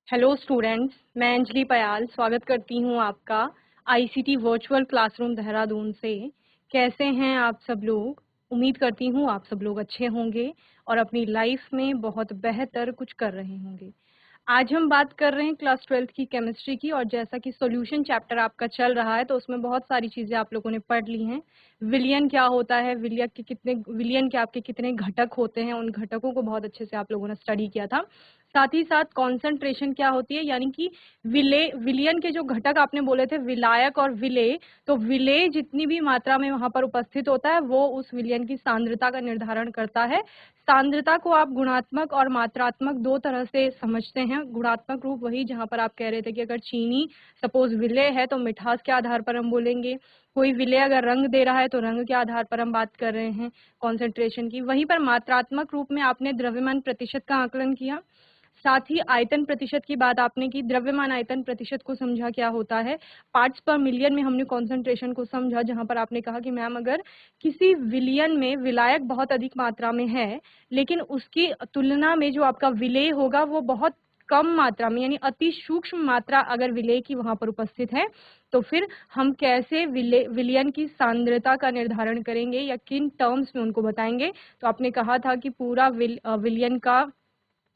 Hello students, मैं अंजलि पयाल स्वागत करती हूँ आपका आईसीटी वर्चुअल क्लासरूम देहरादून से। कैसे हैं आप सब लोग? उम्मीद करती हूँ आप सब लोग अच्छे होंगे और अपनी लाइफ में बहुत बेहतर कुछ कर रहे होंगे। आज हम बात कर रहे हैं क्लास 12th की केमिस्ट्री की, और जैसा कि सॉल्यूशन चैप्टर आपका चल रहा है तो उसमें बहुत सारी चीज़ें आप लोगों ने पढ़ ली हैं। विलियन क्या होता है, विलियन के आपके कितने घटक होते हैं, उन घटकों को बहुत अच्छे से आप लोगों ने स्टडी किया था। साथ ही साथ कॉन्सेंट्रेशन क्या होती है, यानी कि विलियन के जो घटक आपने बोले थे विलायक और विलेय, तो विलेय जितनी भी मात्रा में वहां पर उपस्थित होता है वो उस विलियन की सांद्रता का निर्धारण करता है। सांद्रता को आप गुणात्मक और मात्रात्मक दो तरह से समझते हैं। गुणात्मक रूप वही जहां पर आप कह रहे थे कि अगर चीनी सपोज विलेय है तो मिठास के आधार पर हम बोलेंगे, कोई विलेय अगर रंग दे रहा है तो रंग के आधार पर हम बात कर रहे हैं कॉन्सेंट्रेशन की। वहीं पर मात्रात्मक रूप में आपने द्रव्यमान प्रतिशत का आकलन किया। साथ ही आयतन प्रतिशत की बात आपने की, द्रव्यमान आयतन प्रतिशत को समझा क्या होता है। पार्ट्स पर मिलियन में हमने कॉन्सेंट्रेशन को समझा, जहां पर आपने कहा कि मैम अगर किसी विलियन में विलायक बहुत अधिक मात्रा में है लेकिन उसकी तुलना में जो आपका विलेय होगा वो बहुत कम मात्रा में, यानी अति सूक्ष्म मात्रा अगर विलेय की वहां पर उपस्थित है, तो फिर हम कैसे विलियन की सांद्रता का निर्धारण करेंगे या किन टर्म्स में उनको बताएंगे। तो आपने कहा था कि पूरा विलियन का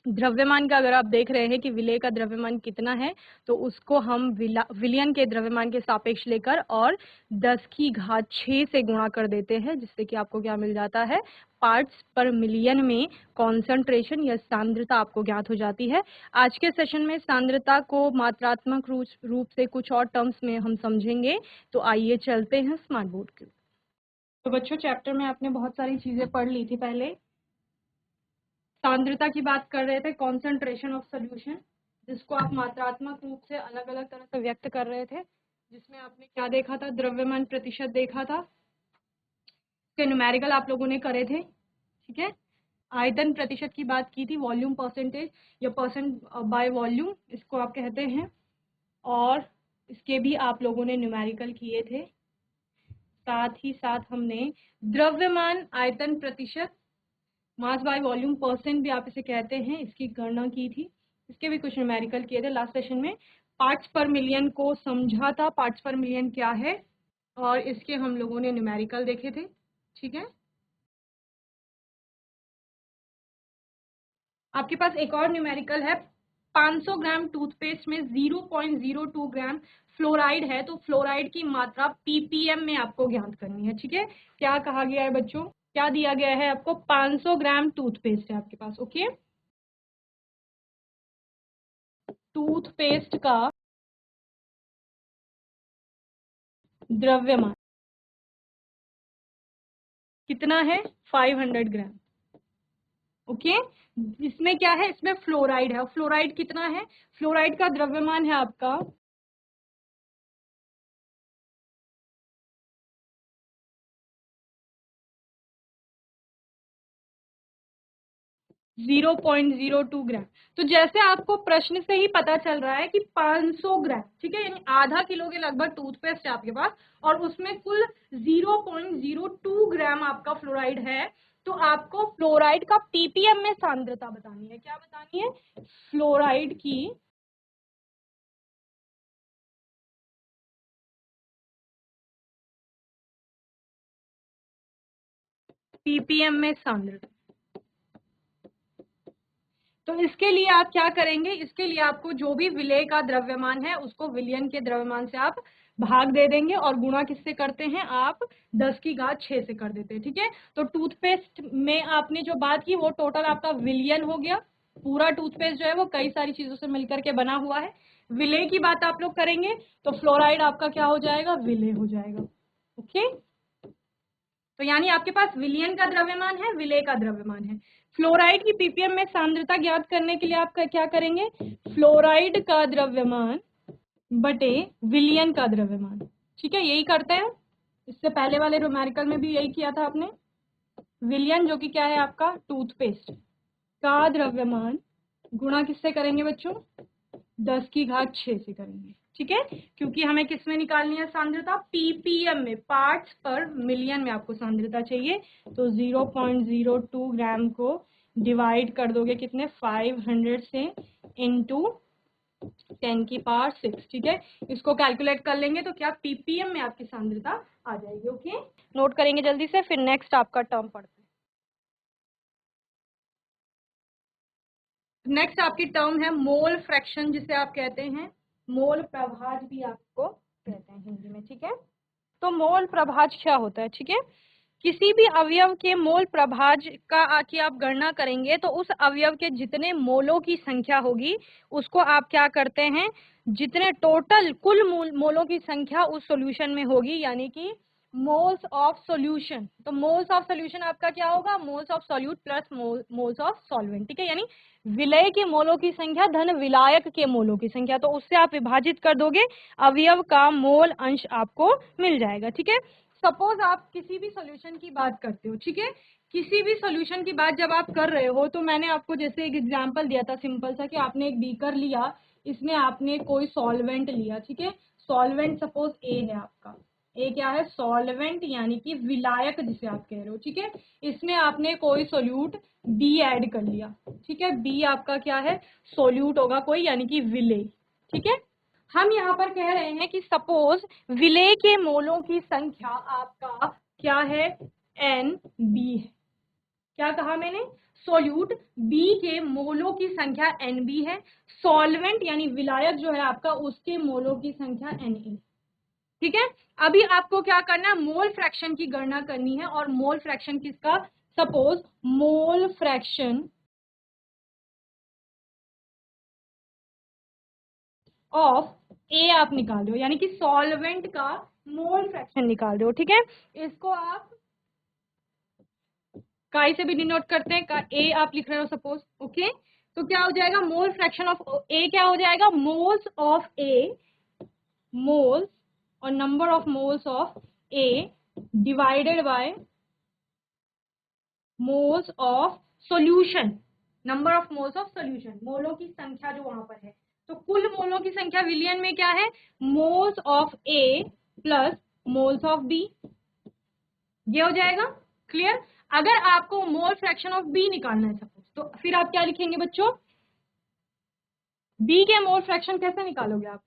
द्रव्यमान का अगर आप देख रहे हैं कि विलेय का द्रव्यमान कितना है तो उसको हम विलियन के द्रव्यमान के सापेक्ष लेकर और 10 की घात 6 से गुणा कर देते हैं, जिससे कि आपको क्या मिल जाता है, पार्ट्स पर मिलियन में कॉन्सेंट्रेशन या सांद्रता आपको ज्ञात हो जाती है। आज के सेशन में सांद्रता को मात्रात्मक रूप से कुछ और टर्म्स में हम समझेंगे। तो आइए चलते हैं स्मार्ट बोर्ड के। तो बच्चों, चैप्टर में आपने बहुत सारी चीजें पढ़ ली थी। पहले सांद्रता की बात कर रहे थे, कॉन्सेंट्रेशन ऑफ सोल्यूशन, जिसको आप मात्रात्मक रूप से अलग अलग तरह से व्यक्त कर रहे थे, जिसमें आपने क्या देखा था, द्रव्यमान प्रतिशत देखा था, इसके न्यूमेरिकल आप लोगों ने करे थे। ठीक है, आयतन प्रतिशत की बात की थी, वॉल्यूम परसेंटेज या परसेंट बाय वॉल्यूम इसको आप कहते हैं, और इसके भी आप लोगों ने न्यूमेरिकल किए थे। साथ ही साथ हमने द्रव्यमान आयतन प्रतिशत, मास बाय वॉल्यूम परसेंट भी आप इसे कहते हैं, इसकी गणना की थी। इसके भी कुछ न्यूमेरिकल किए थे लास्ट सेशन में। पार्ट्स पर मिलियन को समझा था, पार्ट्स पर मिलियन क्या है, और इसके हम लोगों ने न्यूमेरिकल देखे थे। ठीक है, आपके पास एक और न्यूमेरिकल है। 500 ग्राम टूथपेस्ट में 0.02 ग्राम फ्लोराइड है, तो फ्लोराइड की मात्रा पीपीएम में आपको ज्ञात करनी है। ठीक है, क्या कहा गया है बच्चों, क्या दिया गया है आपको, 500 ग्राम टूथपेस्ट है आपके पास। ओके, टूथपेस्ट का द्रव्यमान कितना है, 500 ग्राम। ओके, इसमें क्या है, इसमें फ्लोराइड है। फ्लोराइड कितना है, फ्लोराइड का द्रव्यमान है आपका 0.02 ग्राम। तो जैसे आपको प्रश्न से ही पता चल रहा है कि 500 ग्राम, ठीक है, यानी आधा किलो के लगभग टूथपेस्ट है आपके पास, और उसमें कुल 0.02 ग्राम आपका फ्लोराइड है। तो आपको फ्लोराइड का पीपीएम में सांद्रता बतानी है। क्या बतानी है, फ्लोराइड की पीपीएम में सांद्रता। तो इसके लिए आप क्या करेंगे, इसके लिए आपको जो भी विलेय का द्रव्यमान है उसको विलियन के द्रव्यमान से आप भाग दे देंगे, और गुणा किससे करते हैं आप, 10 की घात 6 से कर देते हैं। ठीक है, तो टूथपेस्ट में आपने जो बात की वो टोटल आपका विलियन हो गया। पूरा टूथपेस्ट जो है वो कई सारी चीजों से मिलकर के बना हुआ है। विलेय की बात आप लोग करेंगे तो फ्लोराइड आपका क्या हो जाएगा, विलेय हो जाएगा। ओके, तो यानी आपके पास विलियन का द्रव्यमान है, विलेय का द्रव्यमान है। फ्लोराइड की पीपीएम में सांद्रता ज्ञात करने के लिए आप क्या करेंगे, फ्लोराइड का द्रव्यमान बटे विलियन का द्रव्यमान। ठीक है, यही करते हैं, इससे पहले वाले न्यूमेरिकल में भी यही किया था आपने। विलियन जो कि क्या है आपका टूथपेस्ट का द्रव्यमान गुणा किससे करेंगे बच्चों, 10 की घात 6 से करेंगे। ठीक है, क्योंकि हमें किस में निकालनी है सांद्रता, पीपीएम में, पार्ट्स पर मिलियन में आपको सांद्रता चाहिए। तो 0.02 ग्राम को डिवाइड कर दोगे कितने, 500 से, इनटू 10⁶, ठीक है। इसको कैलकुलेट कर लेंगे तो क्या ppm में आपकी सांद्रता आ जाएगी। ओके, नोट करेंगे जल्दी से, फिर नेक्स्ट आपका टर्म पढ़ते हैं। नेक्स्ट आपकी टर्म है मोल फ्रैक्शन, जिसे आप कहते हैं मोल प्रभाज भी आपको कहते हैं हिंदी में, ठीक है। तो मोल प्रभाज क्या होता है, ठीक है। किसी भी अवयव के मोल प्रभाज का की आप गणना करेंगे तो उस अवयव के जितने मोलों की संख्या होगी उसको आप क्या करते हैं, जितने टोटल कुल मोलों की संख्या उस सॉल्यूशन में होगी, यानी कि मोल्स ऑफ सॉल्यूशन। तो मोल्स ऑफ सॉल्यूशन आपका क्या होगा, moles of solute plus moles of solvent, ठीक है। यानी विलय के मोलों की संख्या धन विलायक के मोलों की संख्या, तो उससे आप विभाजित कर दोगे, अवयव का मोल अंश आपको मिल जाएगा, ठीक है। सपोज आप किसी भी सॉल्यूशन की बात करते हो, ठीक है, किसी भी सॉल्यूशन की बात जब आप कर रहे हो तो मैंने आपको जैसे एक एग्जांपल दिया था सिंपल सा, कि आपने एक बीकर लिया, इसमें आपने कोई सॉल्वेंट लिया, ठीक है। सॉल्वेंट सपोज ए है आपका, ए क्या है, सॉल्वेंट यानी कि विलायक जिसे आप कह रहे हो, ठीक है। इसमें आपने कोई सोल्यूट बी ऐड कर लिया, ठीक है। बी आपका क्या है, सोल्यूट होगा कोई, यानी कि विलेय, ठीक है। हम यहाँ पर कह रहे हैं कि सपोज विलेय के मोलों की संख्या आपका क्या है, एन बी है। क्या कहा मैंने, सोल्यूट बी के मोलों की संख्या एन बी है, सॉल्वेंट यानी विलायक जो है आपका उसके मोलों की संख्या एन ए, ठीक है। अभी आपको क्या करना है, मोल फ्रैक्शन की गणना करनी है, और मोल फ्रैक्शन किसका, सपोज मोल फ्रैक्शन ऑफ ए आप निकाल रहे हो, यानी कि सॉल्वेंट का मोल फ्रैक्शन निकाल रहे हो, ठीक है। इसको आप काई से भी डिनोट करते हैं, का ए आप लिख रहे हो सपोज, ओके। तो क्या हो जाएगा, मोल फ्रैक्शन ऑफ ए क्या हो जाएगा, मोल्स ऑफ ए, मोल्स और number of moles of A divided by moles of solution, number of moles of solution, मोलों की संख्या जो वहां पर है। तो कुल मोलों की संख्या विलियन में क्या है, moles of A plus moles of B, ये हो जाएगा क्लियर। अगर आपको मोल फ्रैक्शन ऑफ बी निकालना है सपोज, तो फिर आप क्या लिखेंगे बच्चों, बी के मोल फ्रैक्शन कैसे निकालोगे आप,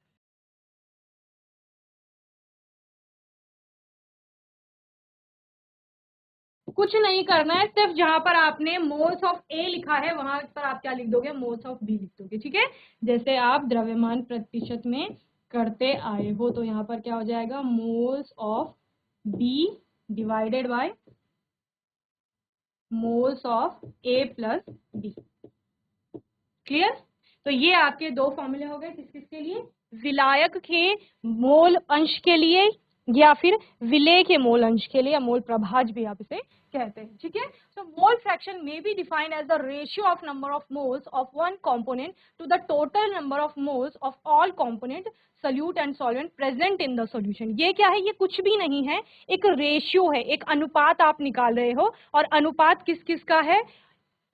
कुछ नहीं करना है, सिर्फ जहां पर आपने मोल्स ऑफ ए लिखा है वहां पर आप क्या लिख दोगे, मोल्स ऑफ बी लिख दोगे, ठीक है। जैसे आप द्रव्यमान प्रतिशत में करते आए हो, तो यहाँ पर क्या हो जाएगा, moles of B divided by moles of A plus B, clear. तो ये आपके दो फॉर्मूले हो गए, किस किस के लिए, विलायक के मोल अंश के लिए या फिर विलेय के मोल अंश के लिए, या मोल प्रभाज भी आप इसे कहते हैं, ठीक है। So mole fraction may be defined as the ratio of number of moles of one component to the total number of moles of all component solute and solvent present in the solution. ये क्या है, ये कुछ भी नहीं है, एक ratio है, एक अनुपात आप निकाल रहे हो, और अनुपात किस किस का है,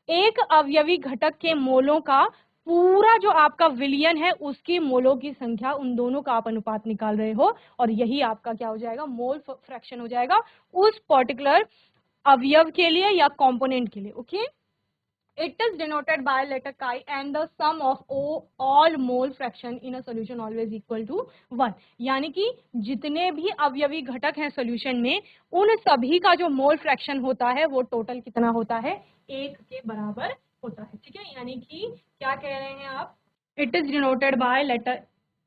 एक अवयवी घटक के मोलों का पूरा जो आपका विलियन है उसकी मोलों की संख्या, उन दोनों का आप अनुपात निकाल रहे हो, और यही आपका क्या हो जाएगा, मोल फ्रैक्शन हो जाएगा उस पर्टिकुलर अवयव के लिए या कंपोनेंट के लिए, okay. It is denoted by letter chi, and the sum of all mole fraction in a solution always equal to 1। यानी कि जितने भी अवयवी घटक हैं सॉल्यूशन में, उन सभी का जो मोल फ्रैक्शन होता है वो टोटल कितना होता है, 1 के बराबर होता है, ठीक है। यानी कि क्या कह रहे हैं आप, it is denoted by letter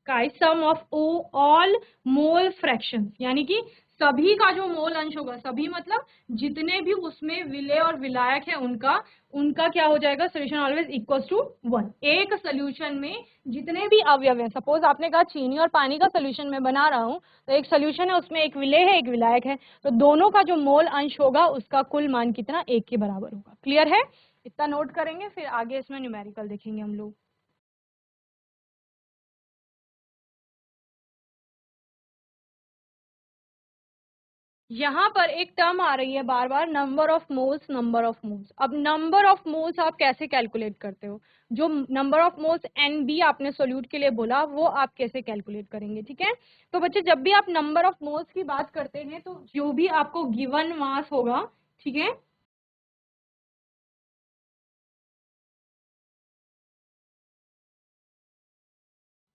chi, sum of all mole fraction, यानी कि सभी का जो मोल अंश होगा, सभी मतलब जितने भी उसमें विलेय और विलायक है उनका उनका क्या हो जाएगा, सोल्यूशन ऑलवेज इक्वल्स टू 1। एक सोल्यूशन में जितने भी अवयव हैं, सपोज आपने कहा चीनी और पानी का सोल्यूशन में बना रहा हूं, तो एक सोल्यूशन है उसमें एक विलेय है एक विलायक है, तो दोनों का जो मोल अंश होगा उसका कुल मान कितना, 1 के बराबर होगा, क्लियर है। इतना नोट करेंगे, फिर आगे इसमें न्यूमेरिकल देखेंगे हम लोग। यहाँ पर एक टर्म आ रही है बार बार, number of moles, number of moles. अब नंबर ऑफ मोल्स आप कैसे कैलकुलेट करते हो, जो number of moles N B आपने सोल्यूट के लिए बोला वो आप कैसे कैलकुलेट करेंगे, ठीक है। तो बच्चे जब भी आप नंबर ऑफ मोल्स की बात करते हैं तो जो भी आपको गिवन मास होगा, ठीक है,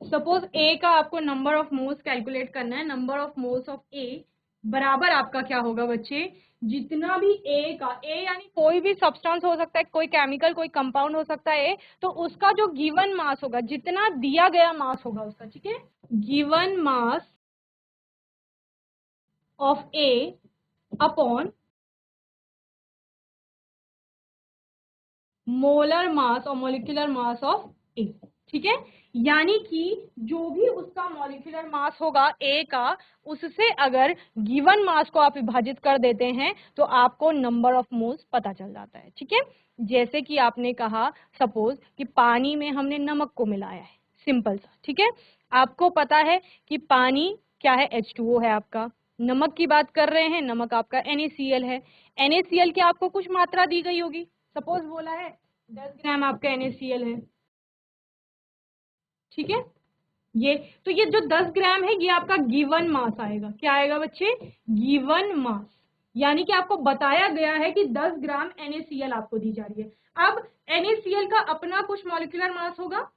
सपोज ए का आपको नंबर ऑफ मोल्स कैलकुलेट करना है, नंबर ऑफ मोल्स ऑफ ए बराबर आपका क्या होगा बच्चे, जितना भी ए का, ए यानी कोई भी सब्सटेंस हो सकता है, कोई केमिकल कोई कंपाउंड हो सकता है, तो उसका जो गिवन मास होगा, जितना दिया गया मास होगा उसका, ठीक है, given mass of A upon molar mass और मॉलिक्यूलर मास ऑफ ए, ठीक है। यानी कि जो भी उसका मॉलिक्यूलर मास होगा ए का, उससे अगर गिवन मास को आप विभाजित कर देते हैं तो आपको नंबर ऑफ मोल्स पता चल जाता है, ठीक है। जैसे कि आपने कहा सपोज कि पानी में हमने नमक को मिलाया है, सिंपल सा, ठीक है। आपको पता है कि पानी क्या है, H2O है आपका। नमक की बात कर रहे हैं, नमक आपका NaCl है। NaCl की आपको कुछ मात्रा दी गई होगी, सपोज बोला है 10 ग्राम आपका NaCl है, ठीक है। ये तो ये जो 10 ग्राम है ये आपका गिवन मास आएगा, क्या आएगा बच्चे, गिवन मास। यानी कि आपको बताया गया है कि 10 ग्राम NaCl आपको दी जा रही है। अब NaCl का अपना कुछ मॉलिक्यूलर मास होगा,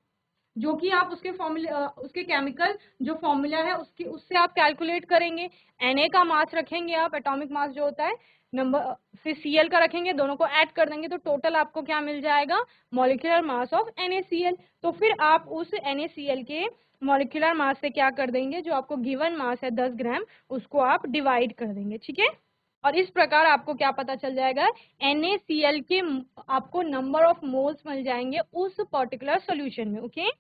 जो कि आप उसके फॉर्मूला, उसके केमिकल जो फॉर्मूला है उसकी, उससे आप कैलकुलेट करेंगे। Na का मास रखेंगे आप, एटॉमिक मास जो होता है, नंबर, फिर Cl का रखेंगे, दोनों को ऐड कर देंगे तो टोटल आपको क्या मिल जाएगा, मॉलिक्यूलर मास ऑफ NaCl। तो फिर आप उस NaCl के मॉलिक्यूलर मास से क्या कर देंगे, जो आपको गिवन मास है 10 ग्राम, उसको आप डिवाइड कर देंगे, ठीक है। और इस प्रकार आपको क्या पता चल जाएगा, NaCl के आपको नंबर ऑफ मोल्स मिल जाएंगे उस पर्टिकुलर सॉल्यूशन में, ओके।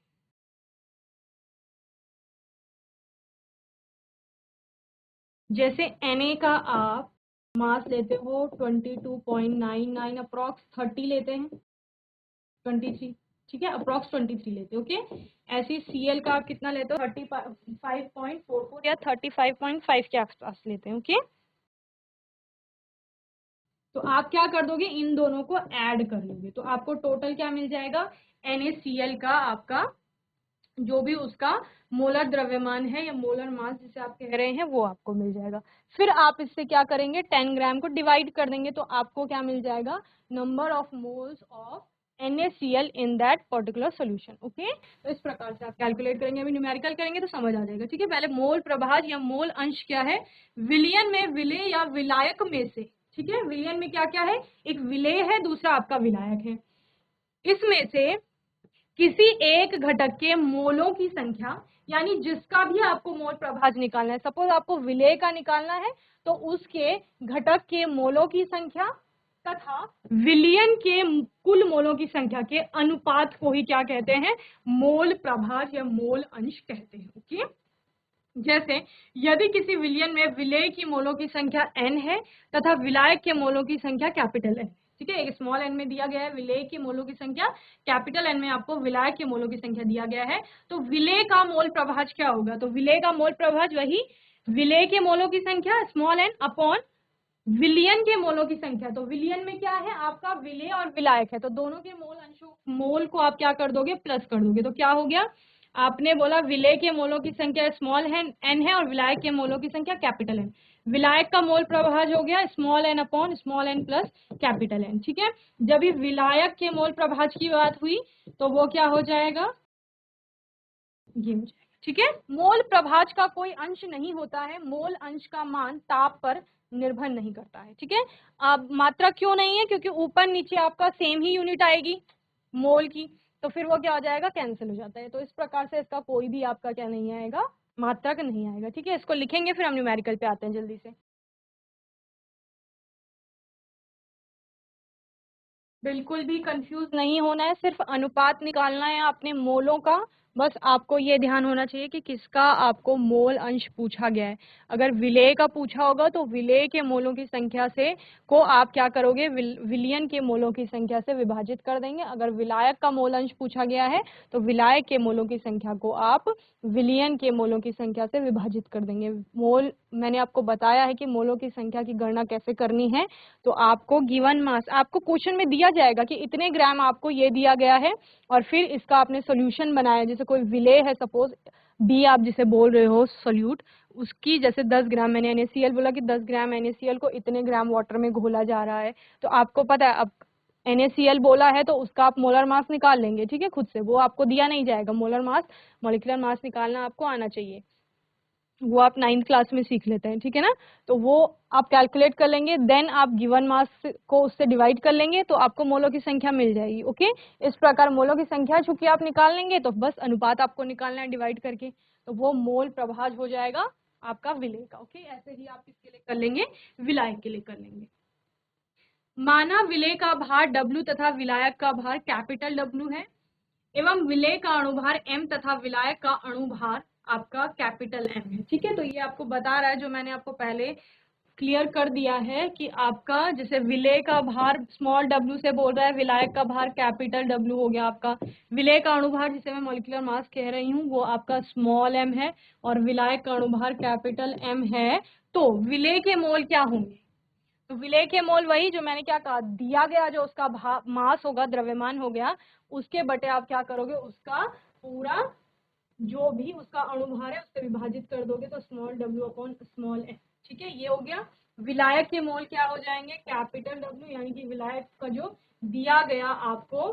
जैसे Na का आप मास लेते हो 22.99 अप्रॉक्स 30 लेते हैं, 23, ठीक है, अप्रॉक्स 23 लेते हो, ओके। ऐसे Cl का आप कितना लेते हो, 35.44 या 35.5 के आसपास लेते हैं, ओके। तो आप क्या कर दोगे, इन दोनों को ऐड कर लोगे तो आपको टोटल क्या मिल जाएगा, NaCl का आपका जो भी उसका मोलर द्रव्यमान है या मोलर मास जिसे आप कह रहे हैं वो आपको मिल जाएगा। फिर आप इससे क्या करेंगे, 10 ग्राम को डिवाइड कर देंगे तो आपको क्या मिल जाएगा, number of moles of NaCl in that particular solution, okay. तो इस प्रकार से आप कैलकुलेट करेंगे, अभी न्यूमेरिकल करेंगे तो समझ आ जाएगा, ठीक है। पहले मोल प्रभाज या मोल अंश क्या है, विलयन में विलेय या विलायक में से, ठीक है। विलयन में क्या क्या है, एक विलेय है, दूसरा आपका विलायक है। इसमें से किसी एक घटक के मोलों की संख्या, यानी जिसका भी आपको मोल प्रभाज निकालना है, सपोज आपको विलेय का निकालना है तो उसके घटक के मोलों की संख्या तथा विलयन के कुल मोलों की संख्या के अनुपात को ही क्या कहते हैं, मोल प्रभाज या मोल अंश कहते हैं, ओके। जैसे यदि किसी विलयन में विलेय की मोलों की संख्या n है तथा विलायक के मोलों की संख्या कैपिटल N, ठीक है, एक स्मॉल n में दिया गया है विलेय के मोलों की संख्या, कैपिटल N में आपको विलायक के मोलों की संख्या दिया गया है, तो विलेय का मोल प्रभाज क्या होगा, तो विलेय का मोल प्रभाज वही विलेय के मोलों की संख्या स्मॉल n अपॉन विलियन के मोलों की संख्या। तो विलियन में क्या है आपका, विलेय और विलायक है, तो दोनों के मोल अंशों, मोल को आप क्या कर दोगे, प्लस कर दोगे, तो क्या हो गया, आपने बोला विलेय के मोलों की संख्या स्मॉल है n है और विलायक के मोलों की संख्या कैपिटल N। विलायक का मोल प्रभाज हो गया small n upon small n plus capital N, ठीक है। जब ये विलायक के मोल प्रभाज की बात हुई तो वो क्या हो जाएगा, ये हो जाएगा, ठीक है। मोल प्रभाज का कोई अंश नहीं होता है, मोल अंश का मान ताप पर निर्भर नहीं करता है, ठीक है। अब मात्रा क्यों नहीं है, क्योंकि ऊपर नीचे आपका सेम ही यूनिट आएगी मोल की, तो फिर वो क्या हो जाएगा, कैंसिल हो जाता है। तो इस प्रकार से इसका कोई भी आपका क्या नहीं आएगा, मात्रक नहीं आएगा, ठीक है। इसको लिखेंगे फिर हम न्यूमेरिकल पे आते हैं जल्दी से। बिल्कुल भी कंफ्यूज नहीं होना है, सिर्फ अनुपात निकालना है आपने मोलों का। बस आपको ये ध्यान होना चाहिए कि किसका आपको मोल अंश पूछा गया है। अगर विलेय का पूछा होगा तो विलेय के मोलों की संख्या से को आप क्या करोगे, विलियन के मोलों की संख्या से विभाजित कर देंगे। अगर विलायक का मोल अंश पूछा गया है तो विलायक के मोलों की संख्या को आप विलियन के मोलों की संख्या से विभाजित कर देंगे। मोल मैंने आपको बताया है कि मोलों की संख्या की गणना कैसे करनी है। तो आपको गिवन मास आपको क्वेश्चन में दिया जाएगा कि इतने ग्राम आपको ये दिया गया है और फिर इसका आपने सॉल्यूशन बनाया, जैसे कोई विलेय है सपोज बी आप जिसे बोल रहे हो सोल्यूट, उसकी जैसे 10 ग्राम मैंने NaCl बोला कि 10 ग्राम NaCl को इतने ग्राम वाटर में घोला जा रहा है, तो आपको पता है अब NaCl बोला है तो उसका आप मोलर मास निकाल लेंगे, ठीक है, खुद से, वो आपको दिया नहीं जाएगा। मोलर मास, मॉलिक्यूलर मास निकालना आपको आना चाहिए, वो आप 9th क्लास में सीख लेते हैं, ठीक है ना। तो वो आप कैलकुलेट कर लेंगे, देन आप गिवन मास को उससे डिवाइड कर लेंगे तो आपको मोलों की संख्या मिल जाएगी। ओके, इस प्रकार मोलों की संख्या चूंकि आप निकाल लेंगे तो बस अनुपात आपको निकालना है डिवाइड करके, तो वो मोल प्रभाज हो जाएगा आपका विलेय का। ओके, ऐसे ही आप किसके लिए कर लेंगे, विलायक के लिए कर लेंगे। माना विलेय का भार W तथा विलायक का भार कैपिटल W है एवं विलेय का अणुभार M तथा विलायक का अणुभार आपका कैपिटल M है, ठीक है। तो ये आपको बता रहा है, जो मैंने आपको पहले क्लियर कर दिया है कि आपका जैसे विलेय का भार स्मॉल w से बोल रहा है, विलायक का भार कैपिटल W हो गया आपका, विलेय का अणुभार जिसे मैं मॉलिक्यूलर मास कह रही हूँ वो आपका स्मॉल m है और विलायक का अणुभार कैपिटल M है। तो विलेय के मोल क्या होंगे, तो विलेय के मोल वही जो मैंने क्या कहा, दिया गया जो उसका मास होगा, द्रव्यमान हो गया, उसके बटे आप क्या करोगे, उसका पूरा जो भी उसका अणुभार है उससे विभाजित कर दोगे, तो small w upon small m, ठीक है, ये हो गया। विलायक के मोल क्या हो जाएंगे, कैपिटल W, यानी कि विलायक का जो दिया गया आपको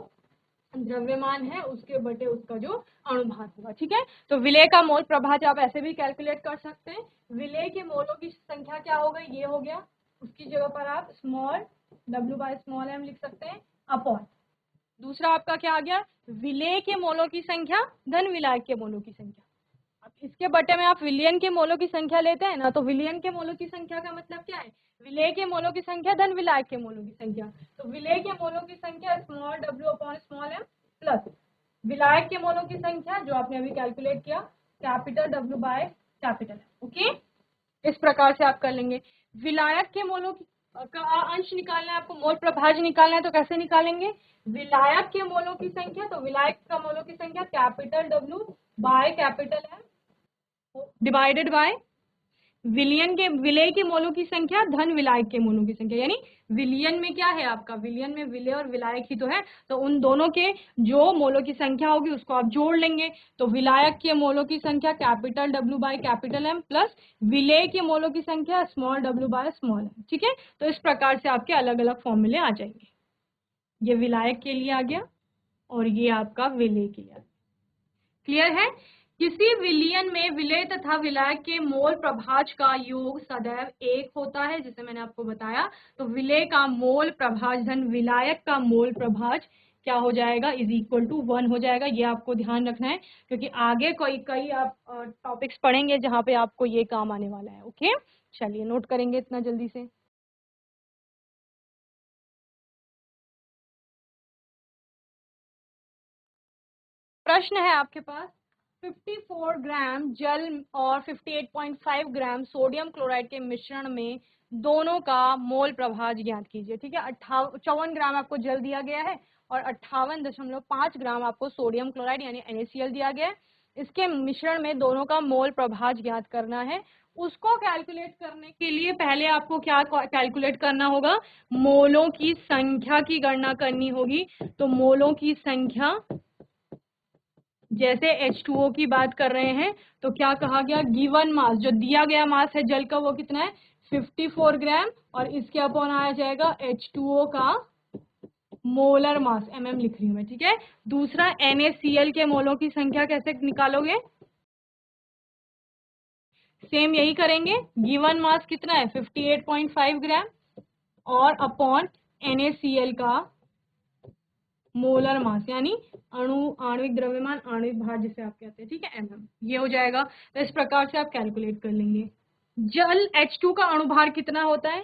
द्रव्यमान है उसके बटे उसका जो अणुभार होगा, ठीक है। तो विलेय का मोल प्रभाज आप ऐसे भी कैलकुलेट कर सकते हैं, विलेय के मोलों की संख्या क्या हो गई, ये हो गया, उसकी जगह पर आप small w by small m लिख सकते हैं, अपॉन दूसरा आपका क्या आ गया, विलेय के मोलों की संख्या धन विलायक के मोलों की संख्या। अब इसके बटे में आप विलियन के मोलों की संख्या लेते हैं ना, तो विलियन के मोलों की संख्या का मतलब क्या है, विलेय के मोलों की संख्या धन विलायक के मोलों की संख्या। तो विलेय के मोलों की संख्या small w upon small m plus विलायक के मोलों की संख्या जो आपने अभी कैलकुलेट किया capital W by capital M। Okay, इस प्रकार से आप कर लेंगे। विलायक के मोलों का अंश निकालना है आपको, मोल प्रभाज निकालना है, तो कैसे निकालेंगे, विलायक के मोलों की संख्या, तो विलायक का मोलों की संख्या capital W by capital M divided by विलेय के मोलों की संख्या धन विलायक के मोलों की संख्या, यानी विलियन में क्या है आपका, विलियन में विलेय और विलायक ही तो है, तो उन दोनों के जो मोलों की संख्या होगी उसको आप जोड़ लेंगे, तो विलायक के मोलों की संख्या capital W by capital M plus विलेय के मोलों की संख्या small w by small m, ठीक है। तो इस प्रकार से आपके अलग अलग फॉर्मूले आ जाएंगे, ये विलायक के लिए आ गया और ये आपका विलेय के लिए आ गया। क्लियर है, किसी विलयन में विलेय तथा विलायक के मोल प्रभाज का योग सदैव 1 होता है, जैसे मैंने आपको बताया। तो विलेय का मोल प्रभाज धन विलायक का मोल प्रभाज क्या हो जाएगा, इज इक्वल टू 1 हो जाएगा। ये आपको ध्यान रखना है क्योंकि आगे कई आप टॉपिक्स पढ़ेंगे जहां पे आपको ये काम आने वाला है। ओके, चलिए नोट करेंगे इतना जल्दी से। प्रश्न है आपके पास, 54 ग्राम जल और 58.5 ग्राम सोडियम क्लोराइड के मिश्रण में दोनों का मोल प्रभाज ज्ञात कीजिए, ठीक है। 54 ग्राम आपको जल दिया गया है और 58.5 ग्राम आपको सोडियम क्लोराइड यानी NaCl दिया गया है, इसके मिश्रण में दोनों का मोल प्रभाज ज्ञात करना है। उसको कैलकुलेट करने के लिए पहले आपको क्या कैलकुलेट करना होगा, मोलों की संख्या की गणना करनी होगी। तो मोलों की संख्या, जैसे H2O की बात कर रहे हैं तो क्या कहा गया, गिवन मास, जो दिया गया मास है जल का वो कितना है 54 ग्राम और इसके अपॉन आया जाएगा H2O का मोलर मास, mm लिख रही हूं मैं, ठीक है। दूसरा NaCl के मोलों की संख्या कैसे निकालोगे, सेम यही करेंगे, गिवन मास कितना है 58.5 ग्राम और अपॉन NaCl का मोलर मास यानी आणविक द्रव्यमान, आणविक भार जिसे आप कहते हैं, ठीक है, mm, ये हो जाएगा। तो इस प्रकार से आप कैलकुलेट कर लेंगे। जल H2 का अणुभार कितना होता है,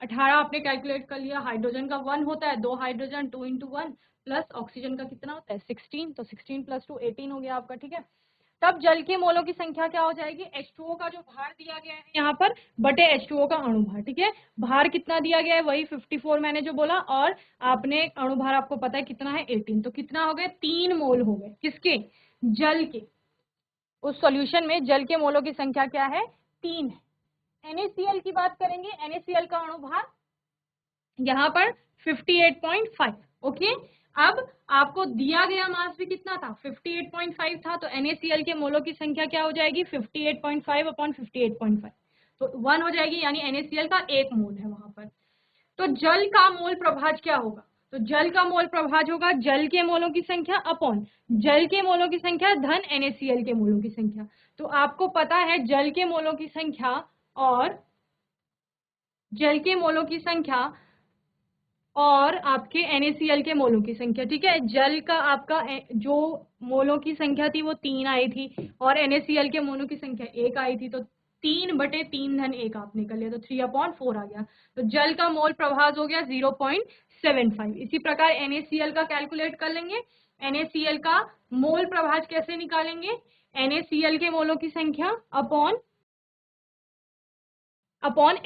18 आपने कैलकुलेट कर लिया। हाइड्रोजन का 1 होता है, 2 हाइड्रोजन 2 × 1 प्लस ऑक्सीजन का कितना होता है 16, तो 16 + 2 18 हो गया आपका, ठीक है। तब जल के मोलों की संख्या क्या हो जाएगी, H2O का जो भार दिया गया है यहाँ पर बटे H2O का अणुभार, ठीक है। भार कितना दिया गया है, वही 54 मैंने जो बोला, और आपने अणुभार आपको पता है कितना है 18, तो कितना हो गए 3 मोल हो गए, किसके, जल के। उस सॉल्यूशन में जल के मोलों की संख्या क्या है 3 है। NaCl की बात करेंगे, NaCl का अणुभार यहाँ पर 58.5, ओके। अब आपको दिया गया मास भी कितना था 58.5 था, तो NaCl के मोलों की संख्या क्या हो जाएगी 58.5 अपॉन 58.5, तो 1 हो जाएगी, यानी NaCl का 1 मोल है वहां पर। तो जल का मोल प्रभाज क्या होगा? तो जल का मोल प्रभाज होगा जल के मोलों की संख्या अपॉन जल के मोलों की संख्या धन NaCl के मोलों की संख्या। तो आपको पता है जल के मोलों की संख्या और जल के मोलों की संख्या और आपके NaCl के मोलों की संख्या, ठीक है। जल का आपका जो मोलों की संख्या थी वो 3 आई थी और NaCl के मोलों की संख्या 1 आई थी, तो 3/3 धन 1 आपने कर लिया, तो 3/4 आ गया। तो जल का मोल प्रभाज हो गया 0.75। इसी प्रकार NaCl का कैलकुलेट कर लेंगे। NaCl का मोल प्रभाज कैसे निकालेंगे? NaCl के मोलों की संख्या अपॉन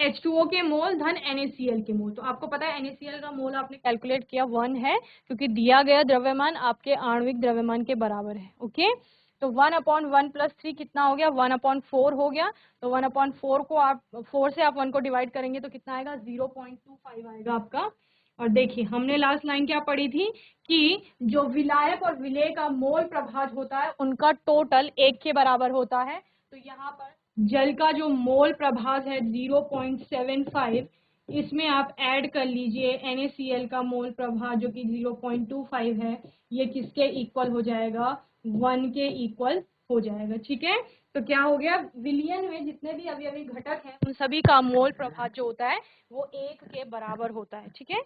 H2O के मोल धन NaCl के मोल। तो आपको पता है NaCl का मोल आपने कैलकुलेट किया 1 है, क्योंकि दिया गया द्रव्यमान आपके आणविक द्रव्यमान के बराबर है। ओके, तो 1/1 + 3 कितना हो गया? 1/4 हो गया। तो 1/4 को आप 4 से आप 1 को डिवाइड करेंगे तो कितना आएगा? 0.25 आएगा आपका। और देखिए हमने लास्ट लाइन क्या पढ़ी थी कि जो विलायक और विलेय का मोल प्रभाज होता है उनका टोटल 1 के बराबर होता है। तो यहाँ पर जल का जो मोल प्रभाज है 0.75, इसमें आप ऐड कर लीजिए NaCl का मोल प्रभाज जो कि 0.25 है, ये किसके इक्वल हो जाएगा? 1 के इक्वल हो जाएगा, ठीक है। तो क्या हो गया? विलयन में जितने भी अवयवी घटक हैं उन सभी का मोल प्रभाज जो होता है वो 1 के बराबर होता है, ठीक है।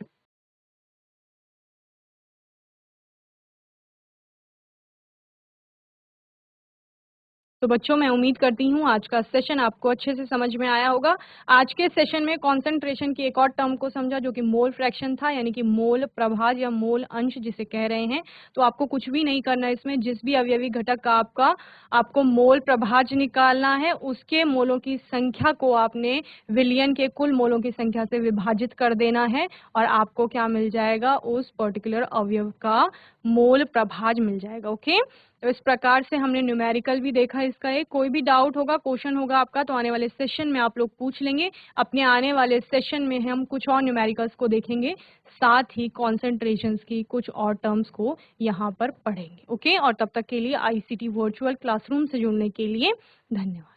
तो बच्चों मैं उम्मीद करती हूँ आज का सेशन आपको अच्छे से समझ में आया होगा। आज के सेशन में कंसंट्रेशन की एक और टर्म को समझा जो कि मोल फ्रैक्शन था, यानी कि मोल प्रभाज या मोल अंश जिसे कह रहे हैं। तो आपको कुछ भी नहीं करना है, इसमें जिस भी अवयवी घटक का आपको मोल प्रभाज निकालना है उसके मोलों की संख्या को आपने विलयन के कुल मोलों की संख्या से विभाजित कर देना है और आपको क्या मिल जाएगा? उस पर्टिकुलर अवयव का मोल प्रभाज मिल जाएगा। ओके, तो इस प्रकार से हमने न्यूमेरिकल भी देखा इसका। एक कोई भी डाउट होगा, क्वेश्चन होगा आपका, तो आने वाले सेशन में आप लोग पूछ लेंगे। अपने आने वाले सेशन में हम कुछ और न्यूमेरिकल्स को देखेंगे, साथ ही कॉन्सेंट्रेशंस की कुछ और टर्म्स को यहाँ पर पढ़ेंगे। ओके, और तब तक के लिए ICT वर्चुअल क्लासरूम से जुड़ने के लिए धन्यवाद।